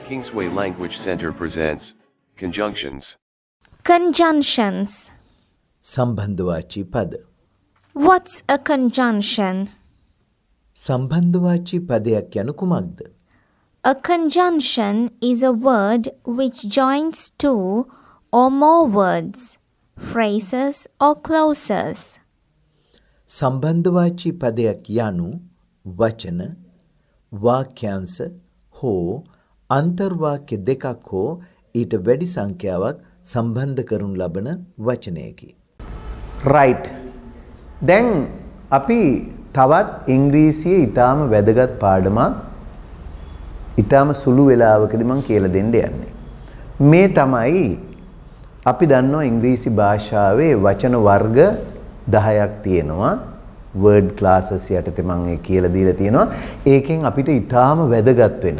Kingsway Language Center presents Conjunctions. Conjunctions. संबंधवाची पद. What's a conjunction? संबंधवाची पदයක් යනු කුමක්ද? A conjunction is a word which joins two or more words, phrases or clauses. संबंधवाची पदයක් යනු වචන, වාක්‍යාංශ හෝ අන්තර්වාක්‍ය දෙකක් හෝ ඊට වැඩි සංඛ්‍යාවක් සම්බන්ධ කරනු ලබන වචනයකි. right. දැන් අපි තවත් ඉංග්‍රීසියේ ඊටාම වැදගත් පාඩමක් ඊටාම සුළු වෙලාවකදී මම කියලා දෙන්න යන්නේ. මේ තමයි අපි දන්නවා ඉංග්‍රීසි භාෂාවේ වචන වර්ග 10ක් තියෙනවා. word classes යටතේ මම ඒ කියලා දීලා තියෙනවා. ඒකෙන් අපිට ඊටාම වැදගත් වෙන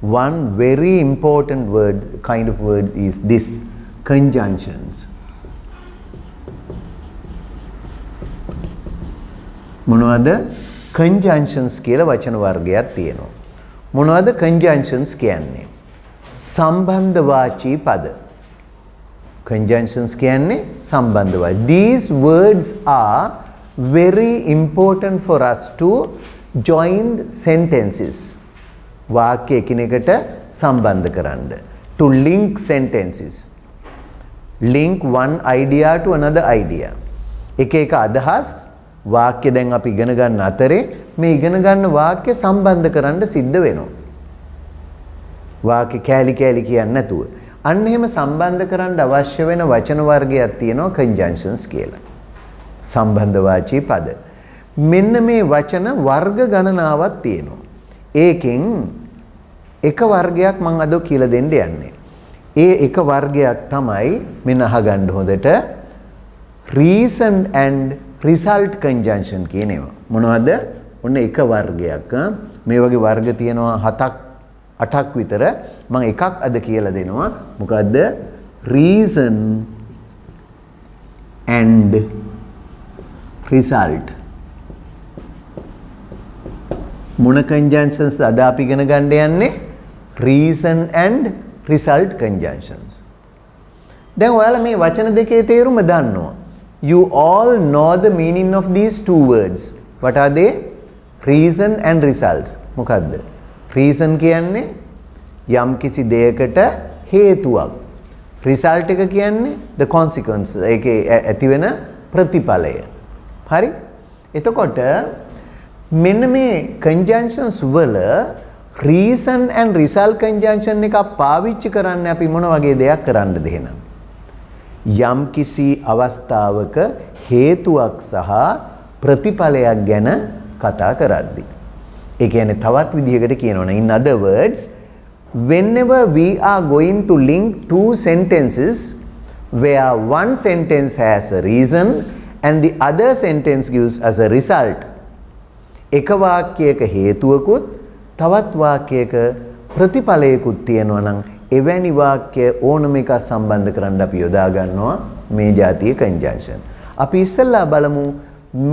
one very important word kind of word is this conjunctions. මොනවද conjunctions කියලා වචන වර්ගයක් තියෙනවා. මොනවද conjunctions කියන්නේ? සම්බන්ධවාචී පද. conjunctions කියන්නේ සම්බන්ධවාචී. These words are very important for us to join sentences. වාක්‍ය එකිනෙකට සම්බන්ධ කරන්න. To link sentences. Link one idea to another idea. එක එක අදහස් වාක්‍ය දැන් අපි ඉගෙන ගන්න අතරේ මේ ඉගෙන ගන්න වාක්‍ය සම්බන්ධ කරන්න සිද්ධ වෙනවා. වාක්‍ය කෑලි කෑලි කියන්නේ නැතුව. අන්න එහෙම සම්බන්ධ කරන්න අවශ්‍ය වෙන වචන වර්ගයක් තියෙනවා conjunctions කියලා. සම්බන්ධවාචී පද. මෙන්න මේ වචන වර්ග ගණනාවක් තියෙනවා. ඒකෙන් එක වර්ගයක් මම අද කියලා දෙන්න යන්නේ. ඒ එක වර්ගයක් තමයි මෙන්න අහගන්න හොඳට reason and result conjunction කියන ඒවා. මොනවද? ඔන්න එක වර්ගයක්. මේ වගේ වර්ග තියෙනවා 7ක් 8ක් විතර. මම එකක් අද කියලා දෙනවා. මොකද්ද? reason and result. මොන conjunctions අද අපි ඉගෙන ගන්න යන්නේ? reason and result conjunctions. දැන් ඔයාලා මේ වචන දෙකේ තේරුම දන්නවා. You all know the meaning of these two words. What are they? Reason and result. මොකද්ද? Reason කියන්නේ යම් කිසි දෙයකට හේතුවක්. Result එක කියන්නේ the consequence. ඒකේ ඇති වෙන ප්‍රතිඵලය. හරි? එතකොට මෙන්න මේ conjunctions වල reason and result conjunction එක පාවිච්චි කරන්නේ අපි මොන වගේ දෙයක් කරන්නද එහෙනම්? යම් කිසි අවස්ථාවක හේතුවක් සහ ප්‍රතිඵලයක් ගැන කතා කරද්දී. ඒ කියන්නේ තවත් විදිහකට කියනවනේ in other words whenever we are going to link two sentences where one sentence has a reason and the other sentence gives us a result. එක වාක්‍යයක හේතුවකුත් තවත් වාක්‍යයක ප්‍රතිඵලයකුත් තියෙනවා නම් එවැනි වාක්‍ය ඕනම එකක් සම්බන්ධ කරන්න අපි යොදා ගන්නවා මේ જાතිය conjunction. අපි ඉස්සෙල්ලා බලමු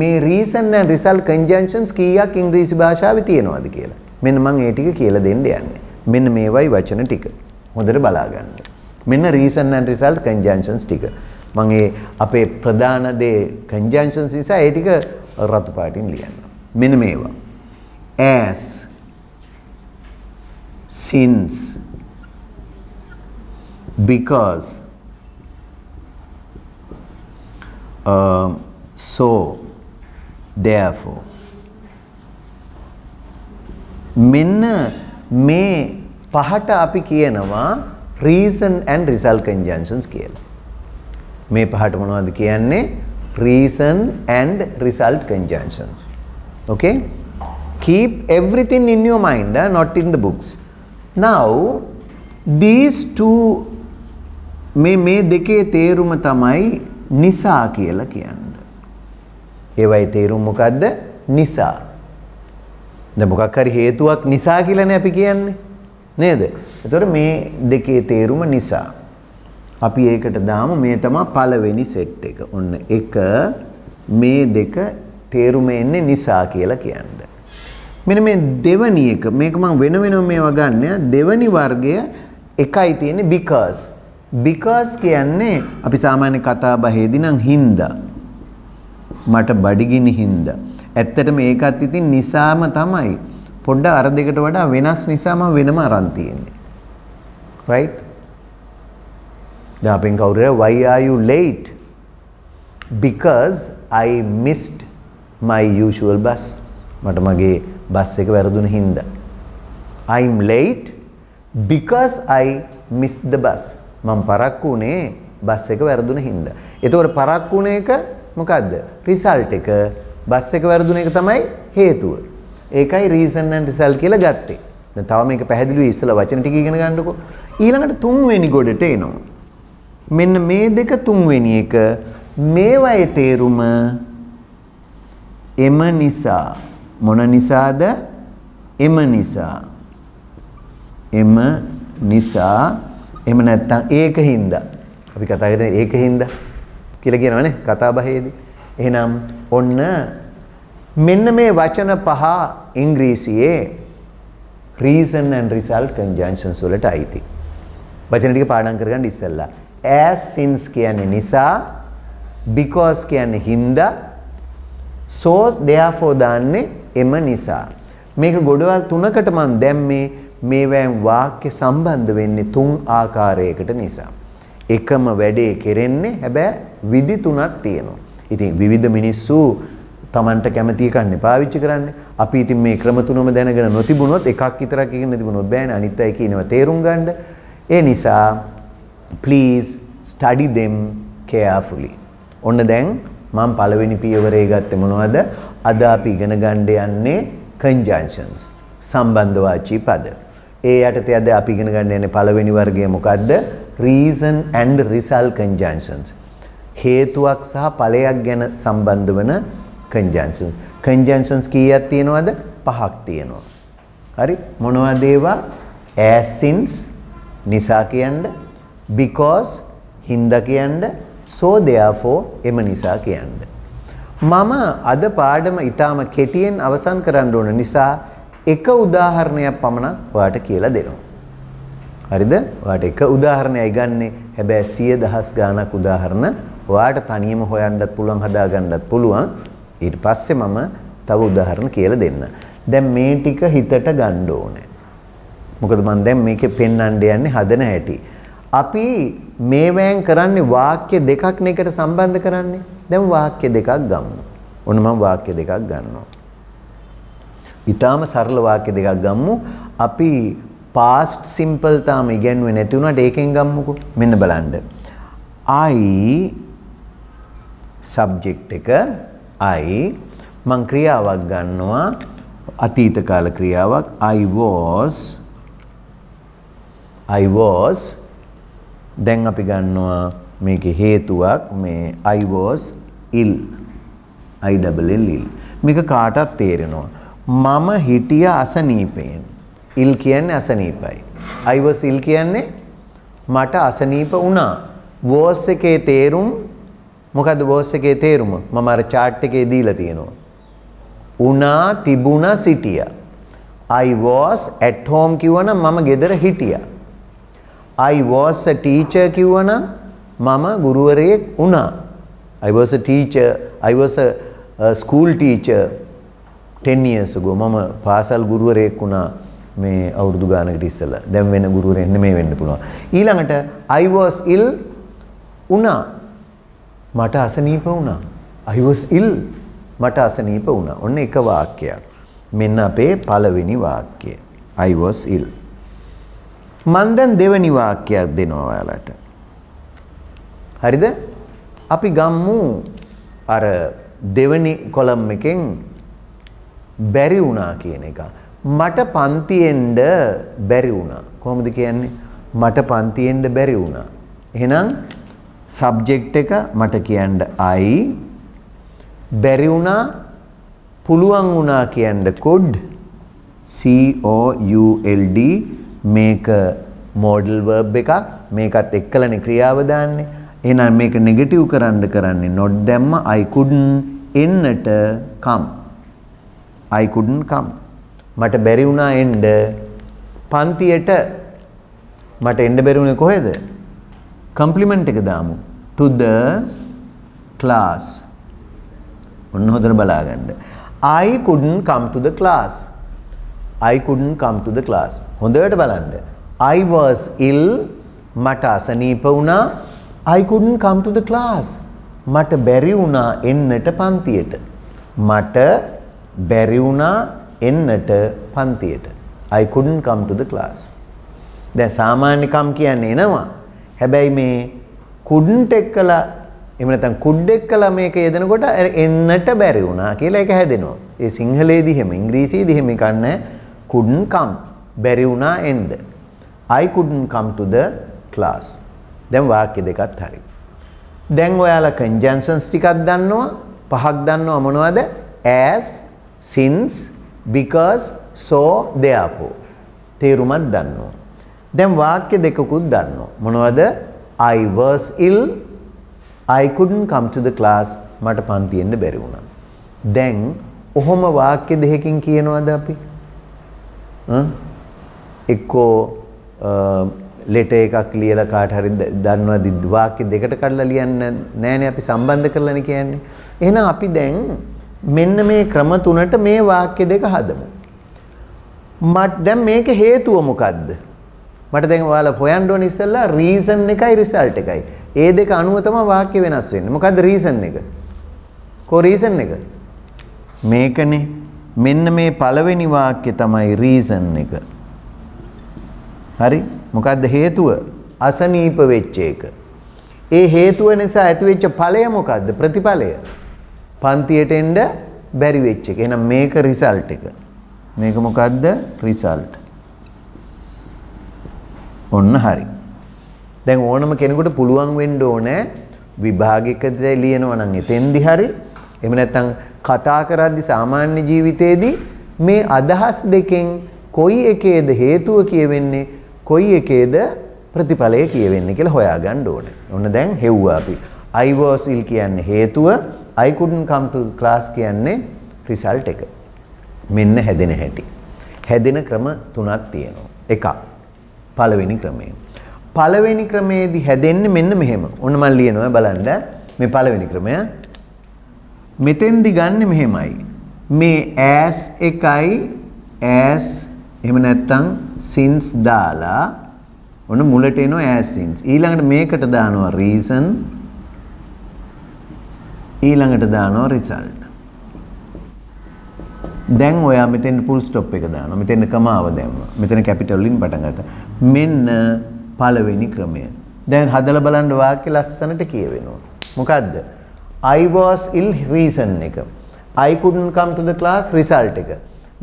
මේ reason and result conjunctions කීයක් ඉංග්‍රීසි භාෂාවේ තියෙනවද කියලා. මෙන්න මම ඒ ටික කියලා දෙන්න යන්නේ. මෙන්න මේවයි වචන ටික. හොඳට බලා ගන්න. මෙන්න reason and result conjunctions ටික. මම ඒ අපේ ප්‍රධාන දේ conjunctions නිසා ඒ ටික රතු පාටින් ලියන්න. මෙන්න මේවා. as, since, because, so, therefore. මෙන්න මේ පහට අපි කියනවා reason and result conjunctions කියලා. මේ පහට මොනවද කියන්නේ? reason and result conjunctions. Okay? Keep everything in your mind, not in the books. Now, these two මේ දෙකේ තේරුම තමයි නිසා කියලා කියන්නේ. ඒවයි තේරුම මොකද්ද? නිසා. දැන් මොකක් හරි හේතුවක් නිසා කියලානේ අපි කියන්නේ. නේද? ඒතකොට මේ දෙකේ තේරුම නිසා. අපි ඒකට දාමු මේ තමයි පළවෙනි සෙට් එක. ඔන්න එක මේ දෙක තේරුම එන්නේ නිසා කියලා කියන්නේ. මෙන්න මේ දෙවනි එක මේක මම වෙන වෙනම මේවා ගන්න. දෙවනි වර්ගය එකයි තියෙන්නේ because. because කියන්නේ අපි සාමාන්‍ය කතා බහේදී නම් හින්දා. මට බඩගිනි හින්දා. ඇත්තටම ඒකත් ඉතින් නිසාම තමයි. පොඩ්ඩක් අර දෙකට වඩා වෙනස් නිසාම වෙනම අරන් තියෙන්නේ. right? දැන් අපෙන් කවුරුහරි why are you late? Because I missed my usual bus. මට මගේ බස් එක වැරදුන හින්දා. I'm late because I missed the bus. මම පරක්කු උනේ බස් එක වැරදුන හින්දා. එතකොට පරක්කු උන එක මොකද්ද? රිසල්ට් එක. බස් එක වැරදුන එක තමයි හේතුව. ඒකයි reason and result කියලා ගත්තේ. දැන් තව මේක පැහැදිලිව ඉස්සලා වචන ටික ඉගෙන ගන්නකො. ඊළඟට තුන්වෙනි ගොඩට එනවා. මෙන්න මේ දෙක තුන්වෙනි එක මේවායේ තේරුම එම නිසා මොන නිසාද? එම නිසා. එම නිසා එහෙම නැත්නම් ඒකින්ද. අපි කතා කරන්නේ ඒකින්ද කියලා කියනවනේ කතා බහේදී. එහෙනම් ඔන්න මෙන්න මේ වචන පහ ඉංග්‍රීසියේ reason and result conjunctions වලට අයිති. වචන ටික පාඩම් කරගන්න ඉස්සෙල්ලා. as since කියන්නේ නිසා, because කියන්නේ හින්දා, so therefore දාන්නේ එම නිසා. මේක ගොඩවල් තුනකට මම දැම්මේ මේවෙන් වාක්‍ය සම්බන්ධ වෙන්නේ තුන් ආකාරයකට නිසා. එකම වැඩේ කෙරෙන්නේ හැබැයි විදි තුනක් තියෙනවා. ඉතින් විවිධ මිනිස්සු Tamanට කැමති එකක් නේ පාවිච්චි කරන්නේ. අපි ඉතින් මේ ක්‍රම තුනම දැනගෙන නොතිබුණොත් එකක් විතරක් ඉගෙන තිබුණොත් බෑනේ අනිත් අය කියනවා තේරුම් ගන්න. ඒ නිසා please study them carefully. ඔන්න දැන් මම පළවෙනි පියවරේ ගත්තේ මොනවද? අද අපි ඉගෙන ගන්න යන්නේ conjunctions. සම්බන්ධ වාචී පද. ඒ යටතේ අද අපි ඉගෙන ගන්න යන්නේ පළවෙනි වර්ගය මොකද්ද? reason and result conjunctions. හේතුවක් සහ ඵලයක් ගැන සම්බන්ධ වන conjunctions. conjunctions කීයක් තියෙනවද? 5ක් තියෙනවා. හරි? මොනවද ඒවා? as since නිසා කියන්නේ, because හින්දා කියන්නේ, so therefore එම නිසා කියන්නේ. මම අද පාඩම ඊටාම කෙටියෙන් අවසන් කරන්න ඕන නිසා එක උදාහරණයක් පමණක් ඔයාලට කියලා දෙනවා. හරිද? ඔයාලට එක උදාහරණයයි ගන්නෙ. හැබැයි 100,000 ගාණක් උදාහරණ ඔයාලට තනියම හොයන්නත් පුළුවන්, හදාගන්නත් පුළුවන්. ඊට පස්සේ මම තව උදාහරණ කියලා දෙන්න. දැන් මේ ටික හිතට ගන්න ඕනේ. මොකද මම දැන් මේකේ පෙන්වන්න යන්නේ හදන හැටි. අපි මේවෙන් කරන්නේ වාක්‍ය දෙකක් නේකට සම්බන්ධ කරන්නේ. දැන් වාක්‍ය දෙකක් ගමු. ඔන්න මම වාක්‍ය දෙකක් ගන්නවා. ඊටාම සරල වාක්‍ය දෙකක් ගමු. අපි past simple තාම ඉගෙනුවේ නැති වුණාට ඒකෙන් ගමුකෝ. මෙන්න බලන්න. I subject එක I මං ක්‍රියාවක් ගන්නවා අතීත කාල ක්‍රියාවක් I was දැන් අපි ගන්නවා මේකේ හේතුවක් මේ I was ill මේක කාටත් තේරෙනවා මම හිටිය අසනීපයෙන් ill කියන්නේ අසනීපයි I was ill කියන්නේ මට අසනීප වුණා was එකේ තේරුම මොකද්ද was එකේ තේරුම මම අර chart එකේ දීලා තියෙනවා උනා තිබුණා සිටියා I was at home කිව්වනම් මම ගෙදර හිටියා I was a teacher කිව්වනම් මම ගුරුවරයෙක් වුණා I was a teacher I was a school teacher 10 years ago මම පාසල් ගුරුවරයෙක් වුණා මේ අවුරුදු ගානකට ඉස්සෙල්ලා දැන් වෙන ගුරුවරයෙක් නෙමෙයි වෙන්න පුළුවන් ඊළඟට I was ill වුණා මට අසනීප වුණා I was ill මට අසනීප වුණා ඔන්න එක වාක්‍යයක් මෙන්න අපේ පළවෙනි වාක්‍යය I was ill මම දැන් දෙවෙනි වාක්‍යයක් දෙනවා ඔයාලට හරිද අපි ගම්මු අර දෙවෙනි කොලම් එකෙන් බැරි වුණා කියන එක මට පන්තියෙන්න බැරි වුණා කොහොමද කියන්නේ මට පන්තියෙන්න බැරි වුණා එහෙනම් subject එක මට කියන්න I බැරි වුණා පුළුවන් වුණා කියන්න could COULD මේක modal verb එකක් මේකත් එක්කලනේ ක්‍රියාව දාන්නේ එහෙනම් මේක නෙගටිව් කරන්නේ not දැම්ම I couldn't එන්නට come I couldn't come මට බැරි වුණා එන්න පන්තියට. මට එන්න බැරි වුණේ කොහෙද? කම්ප්ලිමන්ට් එක දාමු. to the class. ඔන්න හොඳට බලාගන්න. I couldn't come to the class. I couldn't come to the class. හොඳට බලන්න. I was ill. මට අසනීප වුණා. I couldn't come to the class. මට බැරි වුණා එන්නට පන්තියට. මට බැරි වුණා එන්නට පන්තියට. I couldn't come to the class. දැන් සාමාන්‍ය කම් කියන්නේ එනවා. හැබැයි මේ couldn't එක්කලා එහෙම නැත්නම් could එක්කලා මේක යෙදෙනකොට එන්නට බැරි වුණා කියලා ඒක හැදෙනවා. ඒ සිංහලයේදී එහෙම ඉංග්‍රීසියේදී එහෙම කන්නේ couldn't come. බැරි වුණා එන්න. I couldn't come to the class. දැන් වාක්‍ය දෙකත් හරි. දැන් ඔයාලා conjunctions ටිකක් දන්නවා. පහක් දන්නවා මොනවද? as, since, because, so, therefore. තේරුමක් දන්නවා. දැන් වාක්‍ය දෙකකුත් දන්නවා. මොනවද? I was ill. I couldn't come to the class. මට පන්තියෙන්න බැරි වුණා. දැන් ඔහොම වාක්‍ය දෙකකින් කියනවාද අපි? එක්කෝ ලෙටර් එකක් ලියලා කාට හරි දන්නවද වාක්‍ය දෙකට කඩලා ලියන්න නෑනේ අපි සම්බන්ධ කරලානේ කියන්නේ. එහෙනම් අපි දැන් මෙන්න මේ ක්‍රම තුනට මේ වාක්‍ය දෙක හදමු. දැන් මේක හේතුව මොකද්ද? මට දැන් ඔයාලා හොයන්න ඕනේ ඉස්සෙල්ලා reason එකයි result එකයි. ඒ දෙක අනුව තමයි වාක්‍ය වෙනස් වෙන්නේ. මොකද්ද reason එක? කො reason එක? මේකනේ. මෙන්න මේ පළවෙනි වාක්‍ය තමයි reason එක. හරි? මොකද්ද හේතුව? අසනීප වෙච්ච එක. ඒ හේතුව නිසා ඇතිවෙච්ච ඵලය මොකද්ද? ප්‍රතිඵලය. පන්තියට එන්න බැරි වෙච්ච එක. එහෙනම් මේක result එක. මේක මොකද්ද? result. ඔන්න හරි. දැන් ඕනම කෙනෙකුට පුළුවන් වෙන්න ඕනේ විභාගයකදී ලියනවා නම් එතෙන්දි හරි එහෙම නැත්නම් කතා කරද්දි සාමාන්‍ය ජීවිතේදී මේ අදහස් දෙකෙන් කොයි එකේද හේතුව කියවෙන්නේ කොයි එකේද ප්‍රතිඵලය කියවෙන්නේ කියලා හොයාගන්න ඕනේ. ඔන්න දැන් හෙව්වා අපි. I was ill කියන්නේ හේතුව, I couldn't come to class කියන්නේ result එක. මෙන්න හැදෙන හැටි. හැදෙන ක්‍රම තුනක් තියෙනවා. එකක් පළවෙනි ක්‍රමය. පළවෙනි ක්‍රමේදී හැදෙන්නේ මෙන්න මෙහෙම. ඔන්න මම ලියනවා බලන්න. මේ පළවෙනි ක්‍රමය. මෙතෙන්දි ගන්න මෙහෙමයි. මේ as එකයි as එහෙම නැත්නම් since දාලා ඔන්න මුලට එනවා as since. ඊළඟට මේකට දානවා reason. ඊළඟට දානවා result. දැන් ඔයා මෙතෙන් full stop එක දානවා. මෙතෙන් කමාව දැම්මා. මෙතන capital වලින් පටන් ගත්තා. මෙන්න පළවෙනි ක්‍රමය. දැන් හදලා බලන්න වාක්‍ය ලස්සනට කියවෙනවා. මොකද්ද? I was ill reason එක. I couldn't come to the class result එක.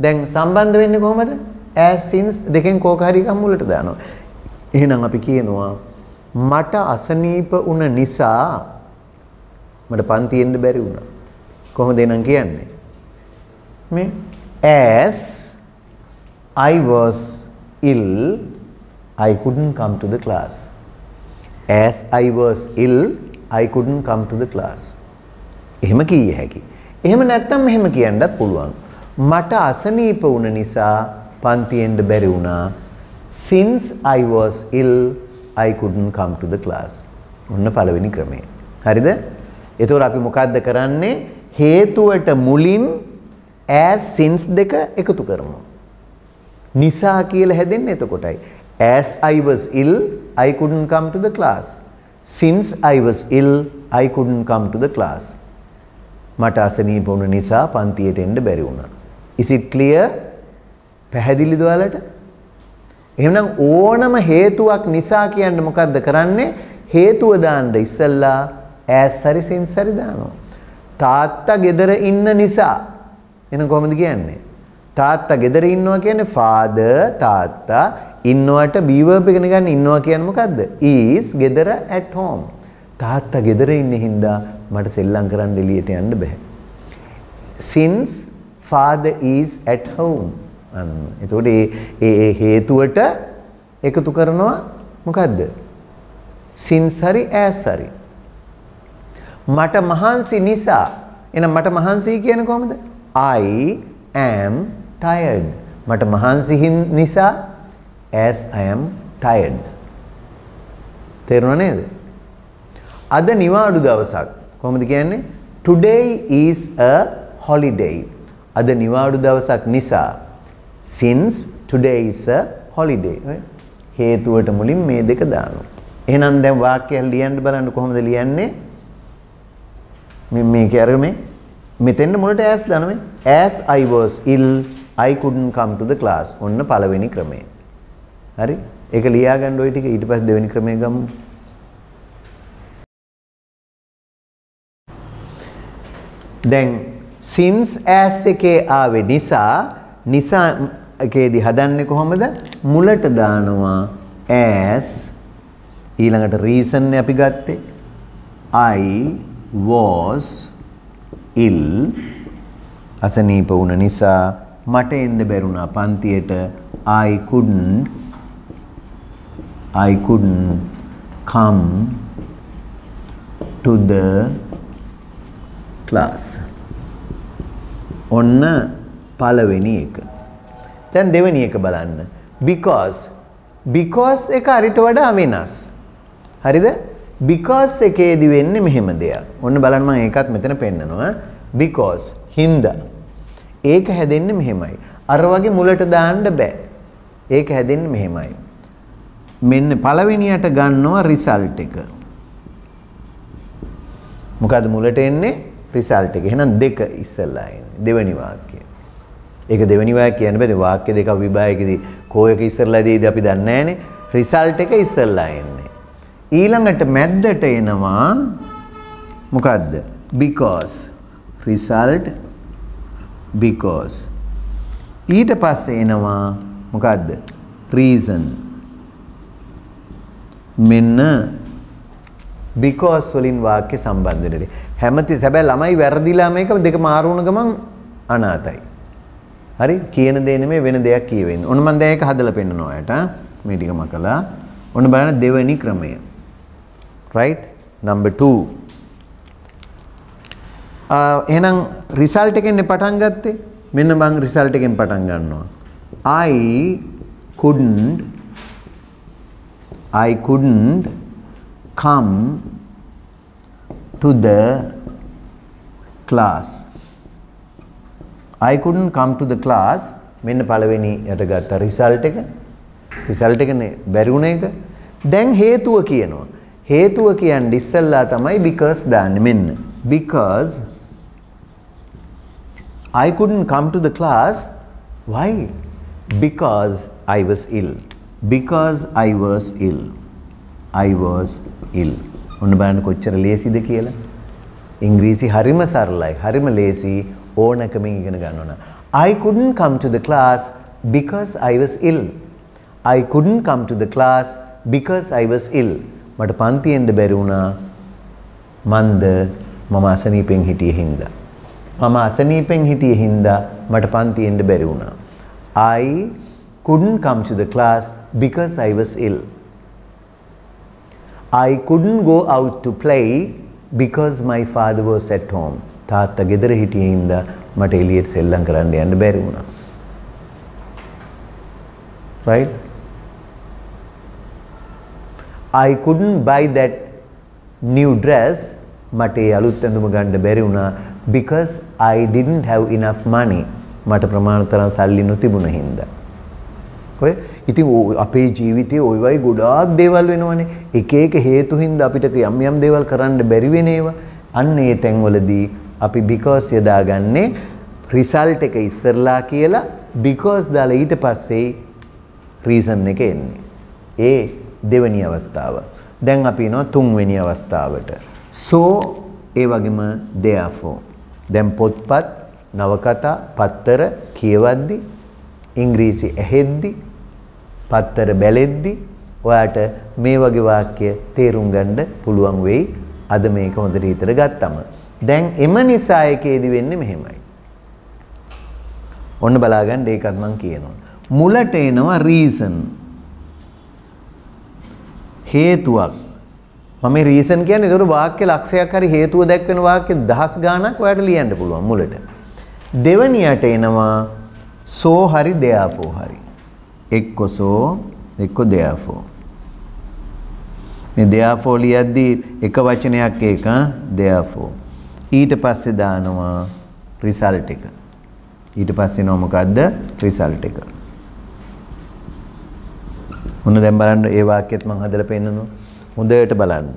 දැන් සම්බන්ධ වෙන්නේ කොහොමද? as since දෙකෙන් කෝක හරි එකක් මුලට දානවා. එහෙනම් අපි කියනවා මට අසනීප වුණ නිසා මට පන්තියෙන්න බැරි වුණා. කොහොමද එහෙනම් කියන්නේ? මේ as I was ill I couldn't come to the class. As I was ill I couldn't come to the class. එහෙම කිය හැකි. එහෙම නැත්නම් මෙහෙම කියන්නත් පුළුවන්. මට අසනීප වුණ නිසා පන්තියෙන්න බැරි වුණා. Since I was ill I couldn't come to the class. ඔන්න පළවෙනි ක්‍රමය. හරිද? එතකොට අපි මොකද්ද කරන්නේ? හේතුවට මුලින් as since දෙක එකතු කරමු. නිසා කියලා හැදෙන්නේ එතකොටයි. As I was ill I couldn't come to the class. Since I was ill I couldn't come to the class. මට අසනීප වුණ නිසා පන්තියට එන්න බැරි වුණා. Is it clear? පැහැදිලිද ඔයාලට? එහෙනම් ඕනම හේතුවක් නිසා කියන්නේ මොකද්ද කරන්නේ? හේතුව දාන්න ඉස්සෙල්ලා as හරි since හරි දානවා. තාත්තා ගෙදර ඉන්න නිසා. එහෙනම් කොහොමද කියන්නේ? තාත්තා ගෙදර ඉන්නවා කියන්නේ father තාත්තා ඉන්නවට be verb එක ගන්න ඉන්නවා කියන්නේ මොකද්ද? is ගෙදර at home. තාත්තා ගෙදර ඉන්නේ හින්දා මට සෙල්ලම් කරන්න එළියට යන්න බෑ. Since father is at home. එතකොට ඒ හේතුවට එකතු කරනවා මොකද්ද? since හරි as හරි. මට මහන්සි නිසා. එහෙනම් මට මහන්සි කියන්නේ කොහොමද? I am tired. මට මහන්සි නිසා as I am tired. තේරුණා නේද? අද නිවාඩු දවසක්. කොහොමද කියන්නේ? Today is a holiday. අද නිවාඩු දවසක් නිසා. Since today is a holiday. හේතුවට මුලින් මේ දෙක දානවා. එහෙනම් දැන් වාක්‍යය ලියන්න බලන්න කොහොමද ලියන්නේ? මේක අරගෙන මෙතෙන්ද මුලට as දානවා. As I was ill, I couldn't come to the class. ඔන්න පළවෙනි ක්‍රමය. හරි? ඒක ලියා ගන්න ওই ටික ඊට පස්සේ දෙවෙනි ක්‍රමය ගමු. දැන් since as එකේ ආවේ නිසා එකේදී හදන්නේ කොහොමද? මුලට දානවා as ඊළඟට reason අපි ගත්තේ I was ill අසනීප වුණ නිසා මට එන්න බැරුණා පන්තියට I couldn't come to the class. ඔන්න පළවෙනි එක. දැන් දෙවෙනි එක බලන්න. because එක අරිට වඩා වෙනස්. හරිද? because එකේදී වෙන්නේ මෙහෙම දෙයක්. ඔන්න බලන්න මම ඒකත් මෙතන පෙන්නනවා. because හින්දා. ඒක හැදෙන්නේ මෙහෙමයි. අර වගේ මුලට දාන්න බෑ. ඒක හැදෙන්නේ මෙහෙමයි. මෙන්න පළවෙනියට ගන්නවා result එක. මොකද මුලට එන්නේ result එක. එහෙනම් දෙක ඉස්සෙල්ලා එන්නේ. දෙවෙනි වාක්‍යය. ඒක දෙවෙනි වාක්‍යය කියන්නේ බෑ. වාක්‍ය දෙක විභාගයකදී කෝයක ඉස්සෙල්ලා දෙයිද අපි දන්නේ නැහනේ. result එක ඉස්සෙල්ලා එන්නේ. ඊළඟට මැද්දට එනවා මොකද්ද? because result because ඊට පස්සේ එනවා මොකද්ද? reason මෙන්න because වලින් වාක්‍ය සම්බන්ධ වෙන්නේ. හැබැයි ළමයි වැරදිලා මේක දෙක මාරු වුණ ගමන් අනාතයි. හරි? කියන දේ නෙමෙයි වෙන දෙයක් කියවෙන්නේ. ඔන්න මම දැන් ඒක හදලා පෙන්නනවා ඔයාලට. මේ ටික මකලා. ඔන්න බලන්න දෙවෙනි ක්‍රමය. right? number 2. එහෙනම් result එකෙන් පටන් ගත්තේ. මෙන්න මම result එකෙන් පටන් ගන්නවා. I couldn't come to the class. I couldn't come to the class. මෙන්න පළවෙනි යට ගත්ත result එක. result එකනේ බැරි වුණ එක. දැන් හේතුව කියනවා. හේතුව කියන්නේ ඉස්සෙල්ලා තමයි because දාන්නේ මෙන්න. because I couldn't come to the class. Why? Because I was ill. Because I was ill. I was ill. ඔන්න බලන්න කොච්චර ලේසිද කියලා. ඉංග්‍රීසි හරිම සරලයි. හරිම ලේසි ඕනකමින් ඉගෙන ගන්න ඕන. I couldn't come to the class because I was ill. I couldn't come to the class because I was ill. මට පන්තියෙන්ද බැරි වුණා. මම අසනීපෙන් හිටියේ හින්දා. මම අසනීපෙන් හිටියේ හින්දා මට පන්තියෙන්ද බැරි වුණා. I couldn't come to the class because I was ill. I couldn't go out to play because my father was at home. තාත්තා ගෙදර හිටියේ හින්දා මට එළියට සෙල්ලම් කරන්න යන්න බැරි වුණා. right? I couldn't buy that new dress. මට ඒ අලුත් ඇඳුම ගන්න බැරි වුණා because I didn't have enough money. මට ප්‍රමාණ තරම් සල්ලි නොතිබුණ හින්දා. ඔය ඉතින් අපේ ජීවිතේ ওই වගේ ගොඩාක් දේවල් වෙනවනේ. එක එක හේතු හින්දා අපිට යම් දේවල් කරන්න බැරි වෙන ඒවා. අන්න ඒ තැන්වලදී අපි because යදාගන්නේ result එක ඉස්සරලා කියලා because දාලා ඊට පස්සේ reason එක එන්නේ. ඒ දෙවෙනි අවස්ථාව. දැන් අපි එනවා තුන්වෙනි අවස්ථාවට. so ඒ වගේම therefore. දැන් පොත්පත්, නවකතා, පත්තර කියවද්දි, ඉංග්‍රීසි ඇහෙද්දි, පත්තර බැලෙද්දි ඔයාට මේ වගේ වාක්‍ය තේරුම් ගන්න පුළුවන් වෙයි. අද මේක හොඳට හිතට ගත්තම. දැන් එම නිසා එකේදී වෙන්නේ මෙහෙමයි. ඔන්න බලාගන්න ඒකත් මම කියනවා. මුලට එනවා reason. හේතුවක්. මම මේ reason කියන්නේ ඒතර වාක්‍ය ලක්ෂයක් හරි හේතුව දැක්වෙන වාක්‍ය දහස් ගාණක් ඔයාලට ලියන්න පුළුවන් මුලට. දෙවනියට එනවා so hari therefore hari එක්ක so එක්ක therefore මේ therefore ලියද්දී එක වචනයක් එක therefore ඊට පස්සේ දානවා result එක ඊට පස්සේ නෝ මොකද්ද result එක මොන දැන් බලන්න ඒ වාක්‍යයත් මම හදලා පෙන්නනවා හොඳට බලන්න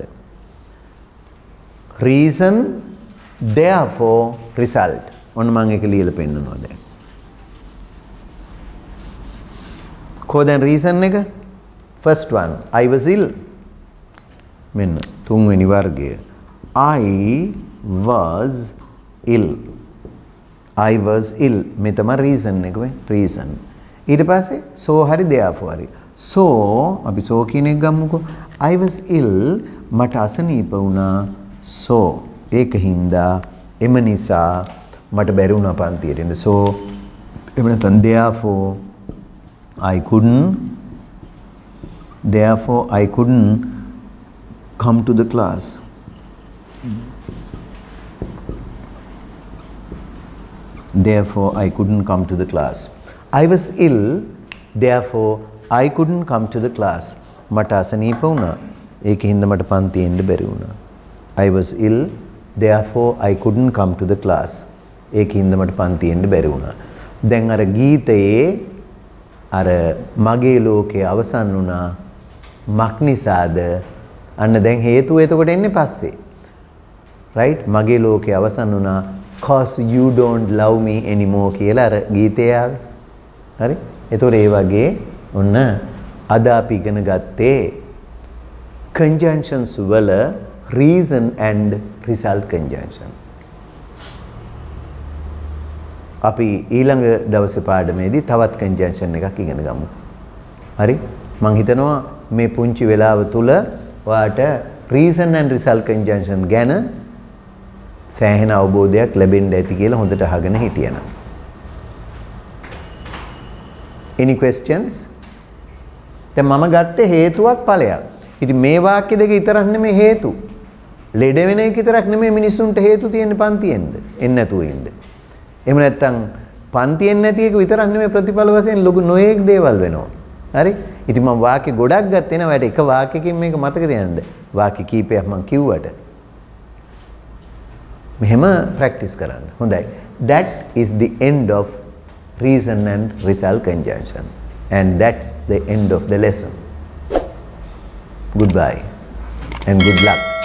reason therefore result ඔන්න මම ඒක ලියලා පෙන්නනවා දැන් කොහෙන්ද reason එක first one I was ill මෙන්න තුන්වෙනි වර්ගය I was ill I was ill මේ තමයි reason එක වෙයි reason ඊට පස්සේ so hari therefore hari so අපි so කියන එක ගමුකෝ I was ill මට අසනීප වුණා so ඒක හින්දා එම නිසා මට බැරි වුණා පන්තියට එන්න so එහෙම නැත්නම් therefore I couldn't come to the class therefore I couldn't come to the class I was ill therefore I couldn't come to the class මට අසනීප වුණා ඒක හින්දා මට පන්තියෙන් එන්න බැරි වුණා I was ill therefore I couldn't come to the class ඒක හින්දා මට පන්තියෙන් එන්න බැරි වුණා දැන් අර ගීතයේ අර මගේ ලෝකේ අවසන් වුණා මක් නිසාද අන්න දැන් හේතුව එතකොට එන්නේ පස්සේ right මගේ ලෝකේ අවසන් වුණා cause you don't love me anymore කියලා අර ගීතය ආවේ හරි එතකොට ඒ වගේ ඔන්න අද අපි ඉගෙන ගත්තේ conjunctions වල reason and result conjunction අපි ඊළඟ දවසේ පාඩමේදී තවත් conjunction එකක් ඉගෙන ගමු. හරි? මම හිතනවා මේ පුංචි වෙලාව තුල ඔයාට reason and result conjunction ගැන සෑහෙන අවබෝධයක් ලැබෙන්න ඇති කියලා හොඳට අහගෙන හිටියනම්. Any questions? දැන් මම ගත්තේ හේතුවක් ඵලයක්. ඉතින් මේ වාක්‍ය දෙක විතරක් නෙමෙයි හේතු. ලෙඩ වෙන එක විතරක් නෙමෙයි මිනිසුන්ට හේතු තියෙන්නේ පන්තියෙන්ද? එන්නේ නැතුව ඉන්න. එහෙම නැත්නම් පන්තියෙන් නැති එක විතරක් නෙමෙයි ප්‍රතිඵල වශයෙන් ලොකු නොයේක් දේවල් වෙනවා. හරි? ඉතින් මම වාක්‍ය ගොඩක් ගත්තේ නෑ. ඔයාලට එක වාක්‍යකින් මේක මතක තියාගන්න. වාක්‍ය කීපයක් මම කිව්වට. මෙහෙම ප්‍රැක්ටිස් කරන්න. හොඳයි. That is the end of reason and result conjunction. And that's the end of the lesson. Goodbye and good luck.